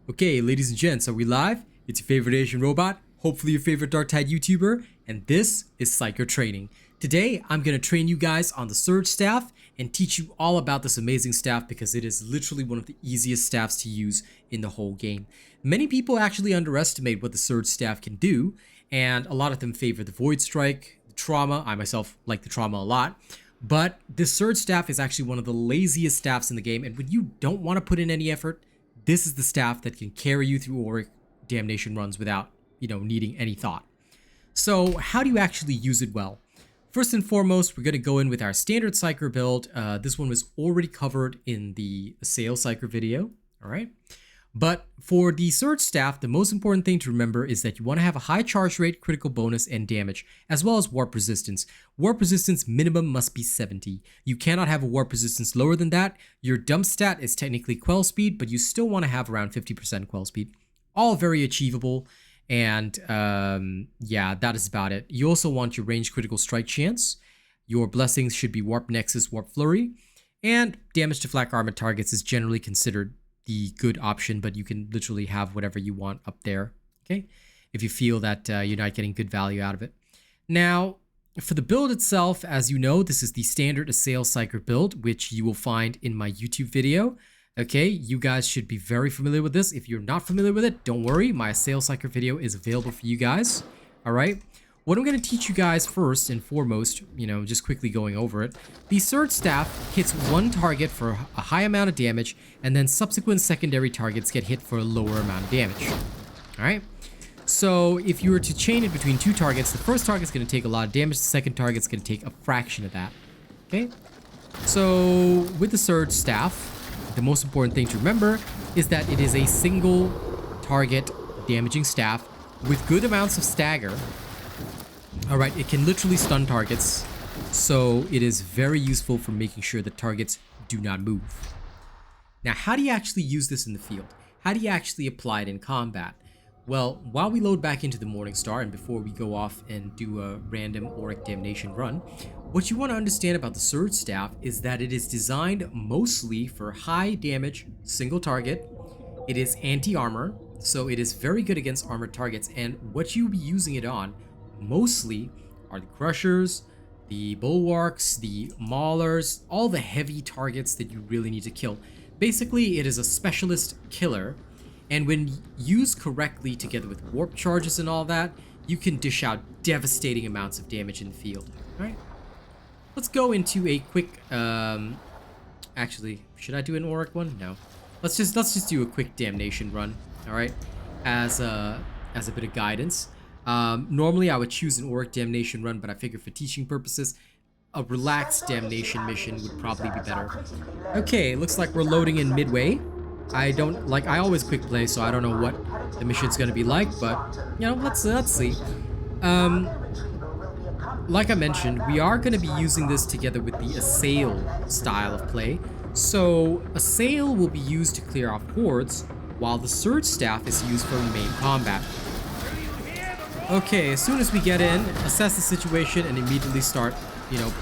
Okay, ladies and gents, are we live? It's your favorite Asian robot, hopefully your favorite Darktide YouTuber, and this is Psyker Training. Today, I'm going to train you guys on the Surge Staff and teach you all about this amazing staff because it is literally one of the easiest staffs to use in the whole game. Many people actually underestimate what the Surge Staff can do, and a lot of them favor the Void Strike, the Trauma. I myself like the Trauma a lot. But the Surge Staff is actually one of the laziest staffs in the game, and when you don't want to put in any effort, this is the staff that can carry you through Auric damnation runs without, needing any thought. So how do you actually use it well? First and foremost, we're going to go in with our standard Psyker build. This one was already covered in the Assail Psyker video, all right? But for the Surge Staff, the most important thing to remember is that you want to have a high charge rate, critical bonus, and damage, as well as warp resistance. Warp resistance minimum must be 70. You cannot have a warp resistance lower than that. Your dump stat is technically quell speed, but you still want to have around 50% quell speed. All very achievable, and yeah, that is about it. You also want your range critical strike chance. Your blessings should be Warp Nexus, Warp Flurry, and damage to flak armored targets is generally considered the good option, but you can literally have whatever you want up there, okay? If you feel that you're not getting good value out of it. Now, for the build itself, as you know, this is the standard Assail Psyker build, which you will find in my YouTube video, okay? You guys should be very familiar with this. If you're not familiar with it, don't worry. My Assail Psyker video is available for you guys, all right? What I'm going to teach you guys first and foremost, just quickly going over it, the Surge Staff hits one target for a high amount of damage, and then subsequent secondary targets get hit for a lower amount of damage. Alright? So if you were to chain it between two targets, the first target's going to take a lot of damage, the second target's going to take a fraction of that. Okay? So with the Surge Staff, the most important thing to remember is that it is a single target damaging staff with good amounts of stagger. Alright, it can literally stun targets, so it is very useful for making sure that targets do not move. Now, how do you actually use this in the field? How do you actually apply it in combat? Well, while we load back into the Morningstar and before we go off and do a random Auric Damnation run, what you want to understand about the Surge Staff is that it is designed mostly for high damage, single target. It is anti-armor, so it is very good against armored targets, and what you'll be using it on mostly are the Crushers, the Bulwarks, the Maulers, all the heavy targets that you really need to kill. Basically, it is a specialist killer, and when used correctly together with warp charges and all that, you can dish out devastating amounts of damage in the field. Alright, let's go into a quick, actually, should I do an Auric one? No. Let's just do a quick damnation run, alright, as a bit of guidance. Normally I would choose an Auric Damnation run, but I figure for teaching purposes, a relaxed Damnation mission would probably be better. Okay, looks like we're loading in midway. I always quick play, so I don't know what the mission's gonna be like, but, let's see. Like I mentioned, we are gonna be using this together with the Assail style of play. So, Assail will be used to clear off hordes, while the Surge Staff is used for main combat. Okay, as soon as we get in, assess the situation and immediately start,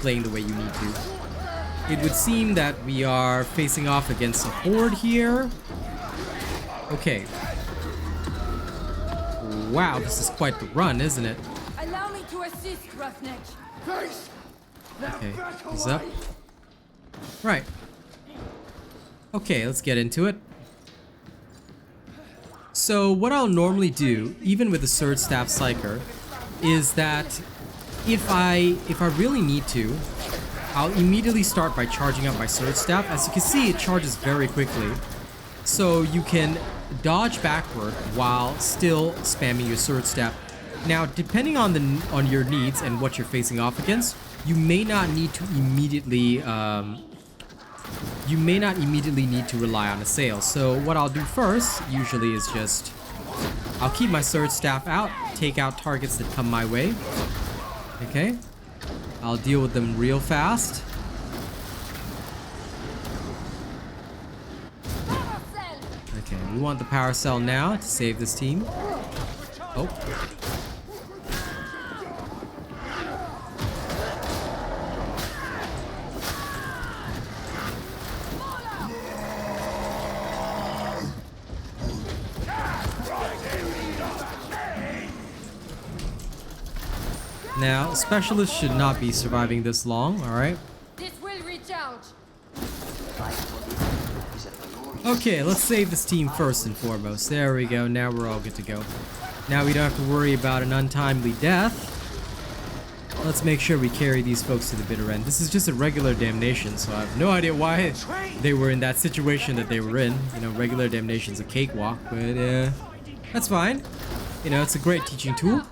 playing the way you need to. It would seem that we are facing off against a horde here. Okay. Wow, this is quite the run, isn't it? Allow me to assist, Roughneck. Okay, he's up. Right. Okay, let's get into it. So what I'll normally do, even with the Surge Staff Psyker, is that if I really need to, I'll immediately start by charging up my Surge Staff. As you can see, it charges very quickly. So you can dodge backward while still spamming your Surge Staff. Now, depending on your needs and what you're facing off against, you may not need to immediately need to rely on Assail. So what I'll do first, usually, is just I'll keep my Surge Staff out, take out targets that come my way. Okay, I'll deal with them real fast. Okay, we want the Power Cell now to save this team. Oh. Now, specialists should not be surviving this long, alright? This will recharge. Okay, let's save this team first and foremost. There we go, now we're all good to go. Now we don't have to worry about an untimely death. Let's make sure we carry these folks to the bitter end. This is just a regular damnation, so I have no idea why they were in that situation that they were in. You know, regular damnation's a cakewalk, but that's fine. You know, it's a great teaching tool.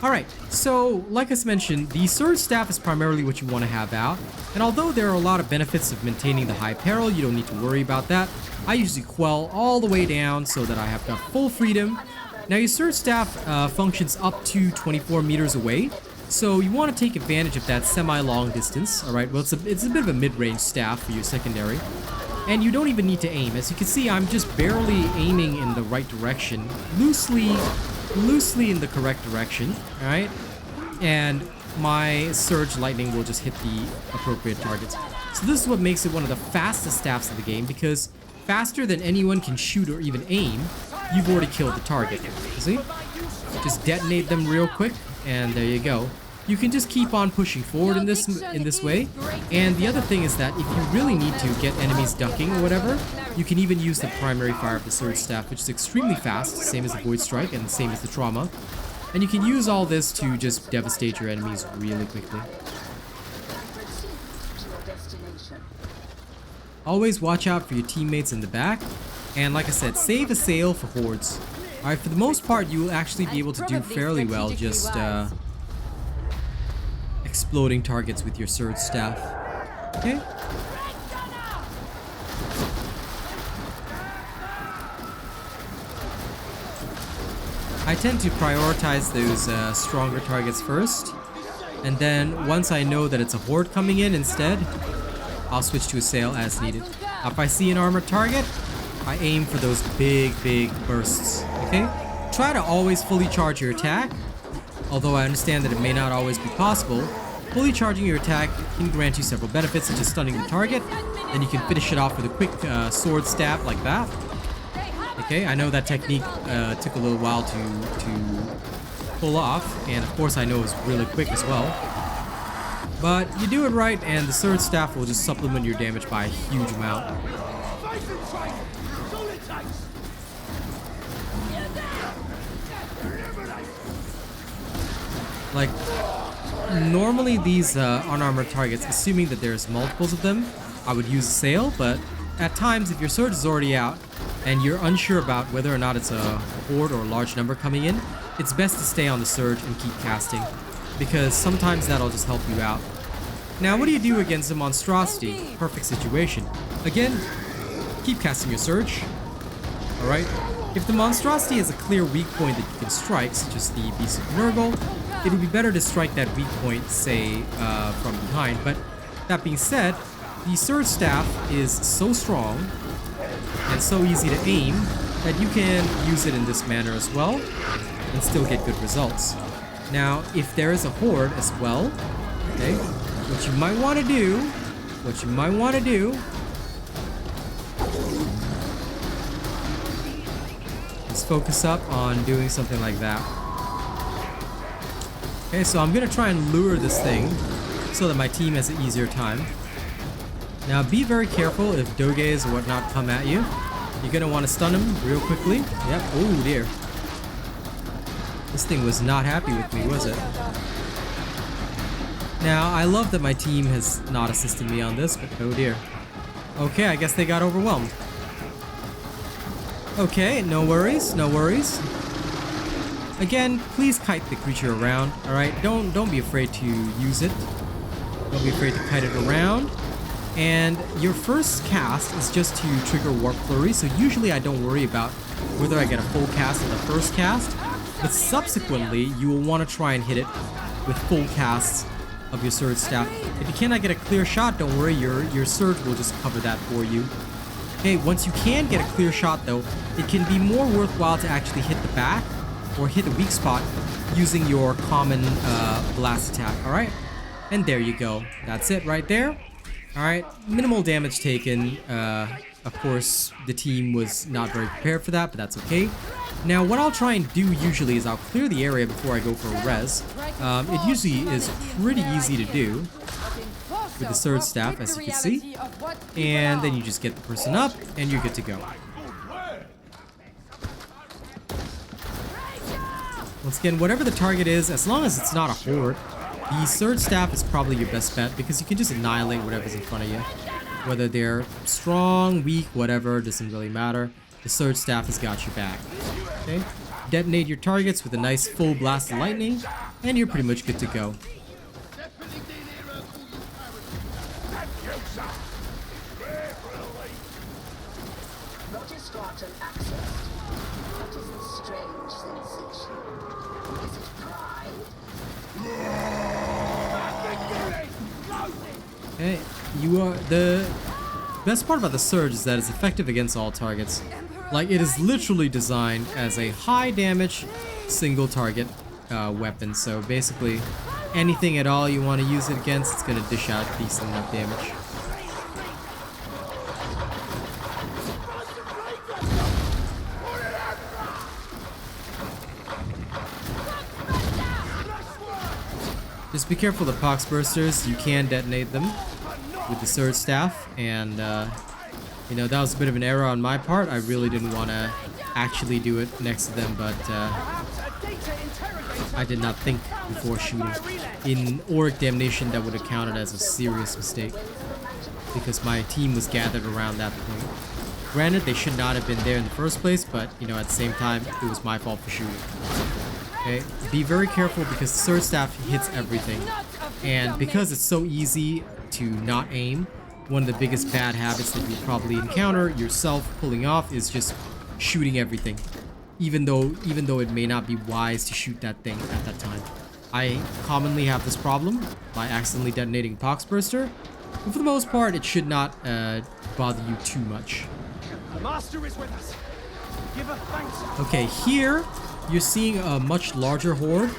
Alright, so like I mentioned, the Surge Staff is primarily what you want to have out. And although there are a lot of benefits of maintaining the high peril, you don't need to worry about that. I usually quell all the way down so that I have got full freedom. Now your Surge Staff functions up to 24 meters away. So you want to take advantage of that semi-long distance, alright? Well, it's a bit of a mid-range staff for your secondary. And you don't even need to aim. As you can see, I'm just barely aiming in the right direction. Loosely in the correct direction, alright? And my Surge Lightning will just hit the appropriate targets. So this is what makes it one of the fastest staffs in the game, because faster than anyone can shoot or even aim, you've already killed the target. You see? Just detonate them real quick. And there you go. You can just keep on pushing forward in this way. And the other thing is that if you really need to get enemies ducking or whatever, you can even use the primary fire of the Surge Staff, which is extremely fast, same as the Void Strike and same as the Trauma. And you can use all this to just devastate your enemies really quickly. Always watch out for your teammates in the back. And like I said, save a sail for hordes. Alright, for the most part, you will actually be able to do fairly well just exploding targets with your Surge Staff. Okay? I tend to prioritize those stronger targets first. And then once I know that it's a horde coming in instead, I'll switch to a sail as needed. If I see an armored target, I aim for those big bursts, okay? Try to always fully charge your attack, although I understand that it may not always be possible. Fully charging your attack can grant you several benefits, such as stunning the target. Then you can finish it off with a quick sword stab like that. Okay, I know that technique took a little while to pull off, and of course I know it's really quick as well. But you do it right, and the Surge Staff will just supplement your damage by a huge amount. Like, normally these unarmored targets, assuming that there's multiples of them, I would use a sail, but at times if your Surge is already out and you're unsure about whether or not it's a horde or a large number coming in, it's best to stay on the Surge and keep casting, because sometimes that'll just help you out. Now, what do you do against a monstrosity? Perfect situation. Again, keep casting your Surge. Alright? If the monstrosity has a clear weak point that you can strike, such as the Beast of Nurgle, it would be better to strike that weak point, say, from behind. But that being said, the Surge Staff is so strong and so easy to aim that you can use it in this manner as well and still get good results. Now, if there is a horde as well, okay, what you might want to do is focus up on doing something like that. Okay, so I'm gonna try and lure this thing so that my team has an easier time. Now be very careful if doges or whatnot come at you. You're gonna want to stun them real quickly. Yep. Oh dear. This thing was not happy with me, was it? Now, I love that my team has not assisted me on this, but oh dear. Okay, I guess they got overwhelmed. Okay, no worries, no worries. Again, please kite the creature around, alright? Don't be afraid to use it. Don't be afraid to kite it around. And your first cast is just to trigger Warp Flurry, so usually I don't worry about whether I get a full cast on the first cast, but subsequently you will want to try and hit it with full casts of your Surge Staff. If you cannot get a clear shot, don't worry, your Surge will just cover that for you. Okay, once you can get a clear shot though, it can be more worthwhile to actually hit the back or hit a weak spot using your common blast attack, alright? And there you go. That's it right there. Alright, minimal damage taken, Of course, the team was not very prepared for that, but that's okay. Now, what I'll try and do usually is I'll clear the area before I go for a res. It usually is pretty easy to do with the Surge Staff, as you can see. And then you just get the person up, and you're good to go. Once again, whatever the target is, as long as it's not a horde, the Surge Staff is probably your best bet because you can just annihilate whatever's in front of you. Whether they're strong, weak, whatever, doesn't really matter. The Surge Staff has got your back. Okay? Detonate your targets with a nice full blast of lightning, and you're pretty much good to go. Okay, you are the best part about the Surge is that it's effective against all targets. Like, it is literally designed as a high damage single target weapon. So basically, anything at all you want to use it against, it's gonna dish out decent enough damage. Just be careful of the pox bursters. You can detonate them with the Surge Staff, and you know, that was a bit of an error on my part. I really didn't want to actually do it next to them, but I did not think before shooting. In Auric Damnation, that would have counted as a serious mistake because my team was gathered around that point. Granted, they should not have been there in the first place, but you know, at the same time, it was my fault for shooting. Okay, be very careful because the Surge Staff hits everything, and because it's so easy to not aim, one of the biggest bad habits that you'll probably encounter yourself pulling off is just shooting everything, even though it may not be wise to shoot that thing at that time. I commonly have this problem by accidentally detonating Poxburster, but for the most part, it should not bother you too much. The master is with us. Give her thanks. Okay, here you're seeing a much larger horde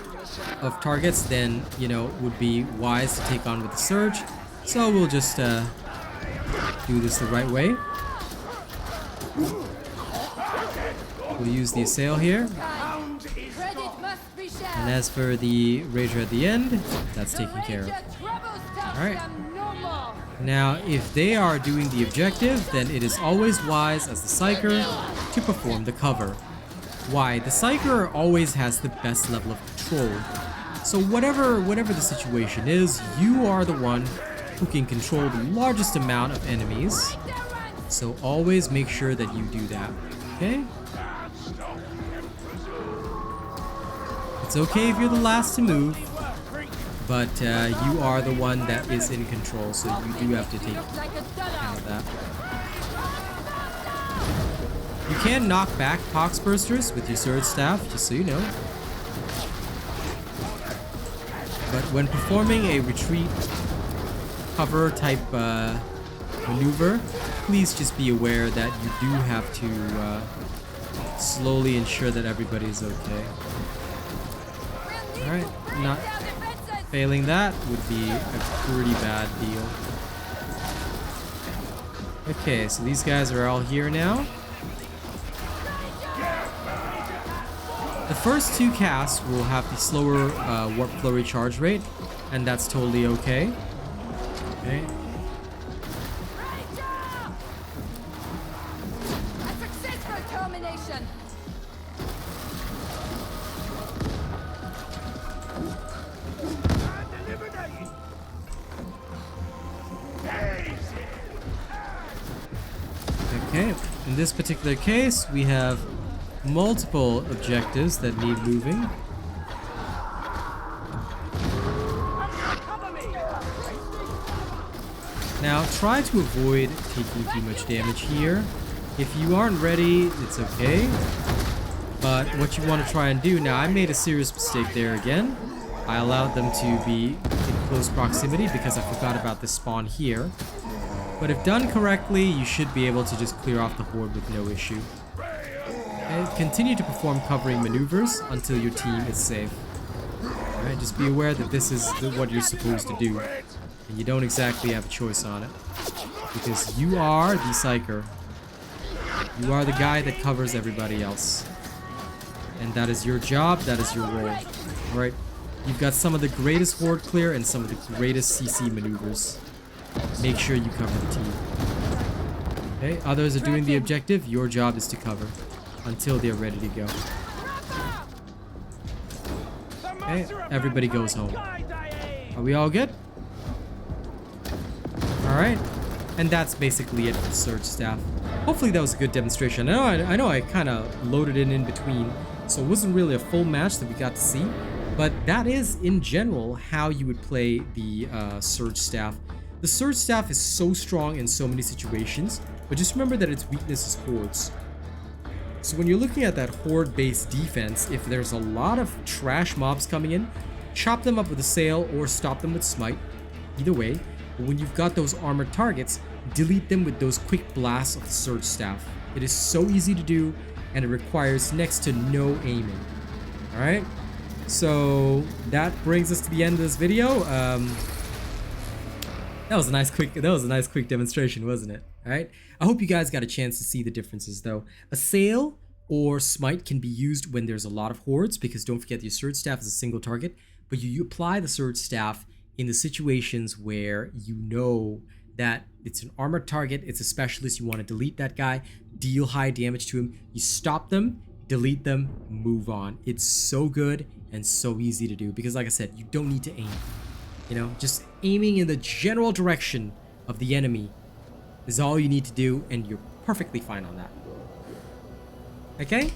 of targets than, you know, would be wise to take on with the Surge. So we'll just do this the right way. We'll use the Assail here. And as for the Rager at the end, that's taken care of. Alright. Now, if they are doing the objective, then it is always wise as the Psyker to perform the cover. Why? The Psyker always has the best level of control. So whatever the situation is, you are the one who can control the largest amount of enemies. So always make sure that you do that. Okay? It's okay if you're the last to move, but you are the one that is in control, so you do have to take care of that. You can knock back Poxbursters with your Surge Staff, just so you know. But when performing a retreat cover type maneuver, please just be aware that you do have to slowly ensure that everybody is okay. Alright, not failing that would be a pretty bad deal. Okay, so these guys are all here now. The first two casts will have the slower Warp Flurry charge rate, and that's totally okay. Okay. Okay, in this particular case, we have multiple objectives that need moving. Now, try to avoid taking too much damage here. If you aren't ready, it's okay. But what you want to try and do, now I made a serious mistake there again. I allowed them to be in close proximity because I forgot about this spawn here. But if done correctly, you should be able to just clear off the horde with no issue. And continue to perform covering maneuvers until your team is safe. Alright, just be aware that this is what you're supposed to do. And you don't exactly have a choice on it. Because you are the Psyker. You are the guy that covers everybody else. And that is your job, that is your role. Alright? You've got some of the greatest Horde Clear and some of the greatest CC maneuvers. Make sure you cover the team. Okay, others are doing the objective. Your job is to cover until they're ready to go. Okay, everybody goes home. Are we all good? Alright. And that's basically it for Surge Staff. Hopefully that was a good demonstration. I know I kind of loaded it in between, so it wasn't really a full match that we got to see. But that is, in general, how you would play the Surge Staff. The Surge Staff is so strong in so many situations, but just remember that its weakness is hordes. So when you're looking at that horde-based defense, if there's a lot of trash mobs coming in, chop them up with a sail or stop them with smite. Either way, but when you've got those armored targets, delete them with those quick blasts of the Surge Staff. It is so easy to do, and it requires next to no aiming. Alright? So that brings us to the end of this video. That was a nice quick demonstration, wasn't it? All right. I hope you guys got a chance to see the differences though. A sail or smite can be used when there's a lot of hordes, because don't forget your Surge Staff is a single target, but you apply the Surge Staff in the situations where you know that it's an armored target, it's a specialist, you want to delete that guy, deal high damage to him, you stop them, delete them, move on. It's so good and so easy to do because like I said, you don't need to aim. You know, just aiming in the general direction of the enemy is all you need to do, and you're perfectly fine on that. Okay?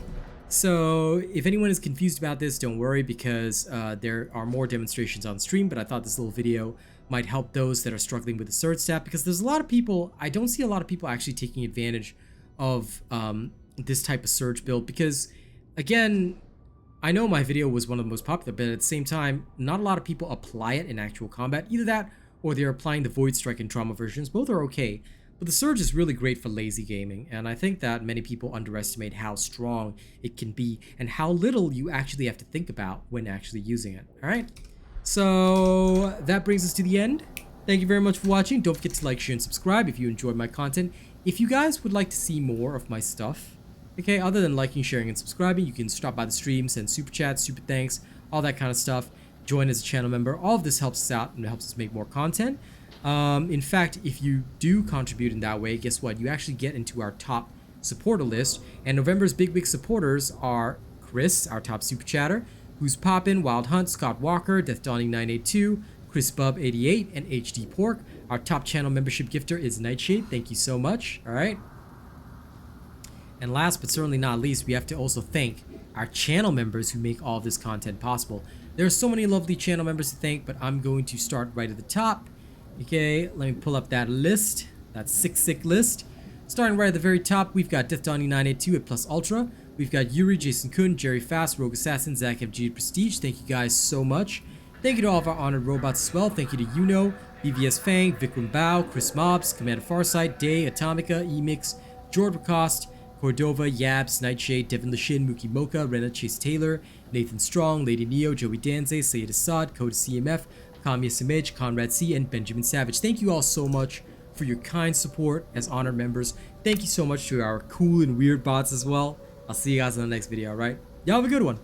So, if anyone is confused about this, don't worry, because there are more demonstrations on stream, but I thought this little video might help those that are struggling with the Surge Staff, because there's a lot of people, I don't see a lot of people actually taking advantage of this type of Surge build, because, again, I know my video was one of the most popular, but at the same time, not a lot of people apply it in actual combat. Either that, or they're applying the Void Strike and Trauma versions. Both are okay, but the Surge is really great for lazy gaming, and I think that many people underestimate how strong it can be, and how little you actually have to think about when actually using it. Alright, so that brings us to the end. Thank you very much for watching. Don't forget to like, share, and subscribe if you enjoyed my content. If you guys would like to see more of my stuff, okay, other than liking, sharing, and subscribing, you can stop by the stream, send super chats, super thanks, all that kind of stuff. Join as a channel member. All of this helps us out and helps us make more content. In fact, if you do contribute in that way, guess what? You actually get into our top supporter list. And November's big wig supporters are Chris, our top super chatter, Who's Poppin', Wild Hunt, Scott Walker, Death Dawning 982, Chris Bub 88, and HD Pork. Our top channel membership gifter is Nightshade. Thank you so much. All right. And last but certainly not least, we have to also thank our channel members who make all of this content possible. There are so many lovely channel members to thank, but I'm going to start right at the top. Okay, let me pull up that list, that sick list. Starting right at the very top, we've got Death Dawning 982 at Plus Ultra. We've got Yuri, Jason Kun, Jerry Fast, Rogue Assassin, Zach FG Prestige. Thank you guys so much. Thank you to all of our honored robots as well. Thank you to Yuno, BVS Fang, Vikram Bao, Chris Mobs, Commander Farsight, Day, Atomica, Emix, Jord Rakost, Cordova, Yabs, Nightshade, Devin Lashin, Mookie Mocha, Rena Chase Taylor, Nathan Strong, Lady Neo, Joey Danze, Sayed Assad, Coda CMF, Kamiya Samij, Conrad C, and Benjamin Savage. Thank you all so much for your kind support as honored members. Thank you so much to our cool and weird bots as well. I'll see you guys in the next video, alright? Y'all have a good one.